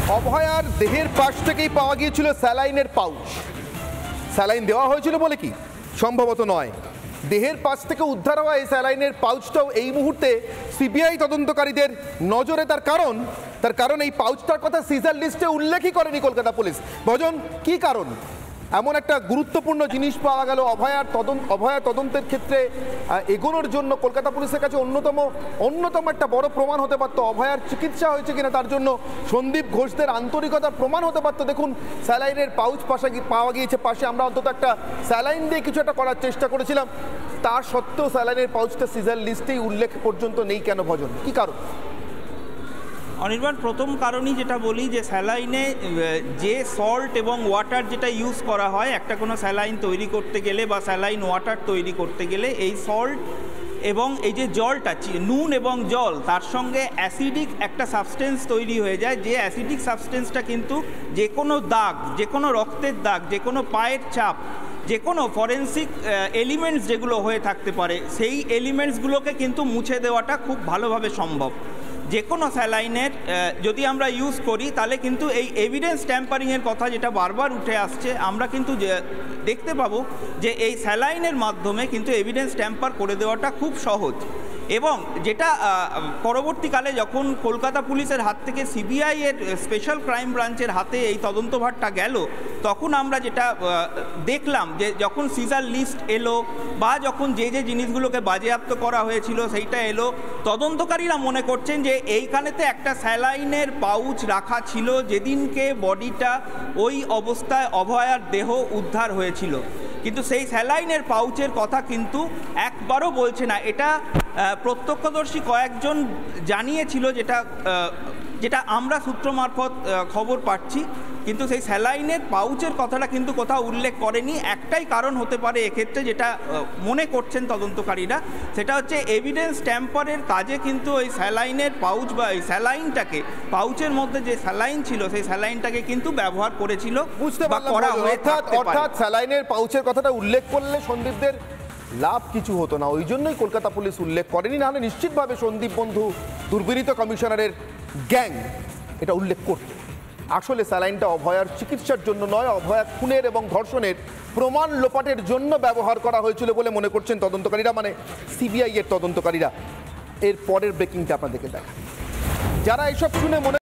অভয়ার দেহের পাশ থেকেই পাওয়া গিয়েছিল স্যালাইনের পাউচ। স্যালাইন দেওয়া হয়েছিল বলে কি? সম্ভবত নয়। দেহের পাশ থেকে উদ্ধার হওয়া এই স্যালাইনের পাউচটাও এই মুহূর্তে সিবিআই তদন্তকারীদের নজরে। তার কারণ এই পাউচটার কথা সিজার লিস্টে উল্লেখই করেনি কলকাতা পুলিশ। ভজন, কি কারণ? এমন একটা গুরুত্বপূর্ণ জিনিস পাওয়া গেল অভয়ার তদন্তের ক্ষেত্রে এগোনোর জন্য কলকাতা পুলিশের কাছে অন্যতম একটা বড় প্রমাণ হতে পারত। অভয়ার চিকিৎসা হয়েছে কিনা তার জন্য সন্দীপ ঘোষদের আন্তরিকতার প্রমাণ হতে পারত। দেখুন, স্যালাইনের পাউচ পাওয়া গিয়েছে পাশে। আমরা অন্তত একটা স্যালাইন দিয়ে কিছু একটা করার চেষ্টা করেছিলাম, তার সত্ত্বেও স্যালাইনের পাউচটা সিজার লিস্টেই উল্লেখ পর্যন্ত নেই কেন? ভজন, কি কারণ? অনির্বাণ, প্রথম কারণই যেটা বলি যে স্যালাইনে যে সল্ট এবং ওয়াটার যেটা ইউজ করা হয় একটা কোনো স্যালাইন তৈরি করতে গেলে বা স্যালাইন ওয়াটার তৈরি করতে গেলে, এই সল্ট এবং এই যে জলটা, নুন এবং জল, তার সঙ্গে অ্যাসিডিক একটা সাবস্টেন্স তৈরি হয়ে যায়। যে অ্যাসিডিক সাবস্টেন্সটা কিন্তু যে কোনো দাগ, যে কোনো রক্তের দাগ, যে কোনো পায়ের ছাপ, যে কোনো ফরেন্সিক এলিমেন্টস যেগুলো হয়ে থাকতে পারে, সেই এলিমেন্টসগুলোকে কিন্তু মুছে দেওয়াটা খুব ভালোভাবে সম্ভব। যে কোনো স্যালাইনের যদি আমরা ইউজ করি তাহলে কিন্তু এই এভিডেন্স ট্যাম্পারিংয়ের কথা যেটা বারবার উঠে আসছে, আমরা কিন্তু দেখতে পাবো যে এই স্যালাইনের মাধ্যমে কিন্তু এভিডেন্স ট্যাম্পার করে দেওয়াটা খুব সহজ। এবং যেটা পরবর্তীকালে যখন কলকাতা পুলিশের হাত থেকে সিবিআই এর স্পেশাল ক্রাইম ব্রাঞ্চের হাতে এই তদন্তভারটা গেল, তখন আমরা যেটা দেখলাম যে যখন সিজার লিস্ট এলো বা যখন যে জিনিসগুলোকে বাজেয়াপ্ত করা হয়েছিল সেইটা এলো, তদন্তকারীরা মনে করছেন যে এইখানেতে একটা স্যালাইনের পাউচ রাখা ছিল যেদিনকে বডিটা ওই অবস্থায় অভয়ার দেহ উদ্ধার হয়েছিল। কিন্তু সেই স্যালাইনের পাউচের কথা কিন্তু একবারও বলছে না। এটা প্রত্যক্ষদর্শী কয়েকজন জানিয়েছিল, যেটা আমরা সূত্র মারফত খবর পাচ্ছি, কিন্তু সেই স্যালাইনের পাউচের কথাটা কিন্তু কোথাও উল্লেখ করেনি। একটাই কারণ হতে পারে এক্ষেত্রে, যেটা মনে করছেন তদন্তকারীরা, সেটা হচ্ছে এভিডেন্স ট্যাম্পারের কাজে কিন্তু ওই স্যালাইনের পাউচ বা এই স্যালাইনটাকে, পাউচের মধ্যে যে স্যালাইন ছিল সেই স্যালাইনটাকে কিন্তু ব্যবহার করেছিল। বুঝতে পারলাম, অর্থাৎ স্যালাইনের পাউচের কথাটা উল্লেখ করলে সন্দীপদের লাভ কিছু হতো না, ওই জন্যই কলকাতা পুলিশ উল্লেখ করেনি। নাহলে নিশ্চিতভাবে সন্দীপ বন্ধু, দুর্বিনীত কমিশনারের গ্যাং এটা উল্লেখ করত। আসলে স্যালাইনটা অভয়ার চিকিৎসার জন্য নয়, অভয়া খুনের এবং ধর্ষণের প্রমাণ লোপাটের জন্য ব্যবহার করা হয়েছিল বলে মনে করছেন তদন্তকারীরা, মানে সিবিআই এর তদন্তকারীরা। এর পরের ব্রেকিংটা আপনাদেরকে দেখা, যারা এসব শুনে মনে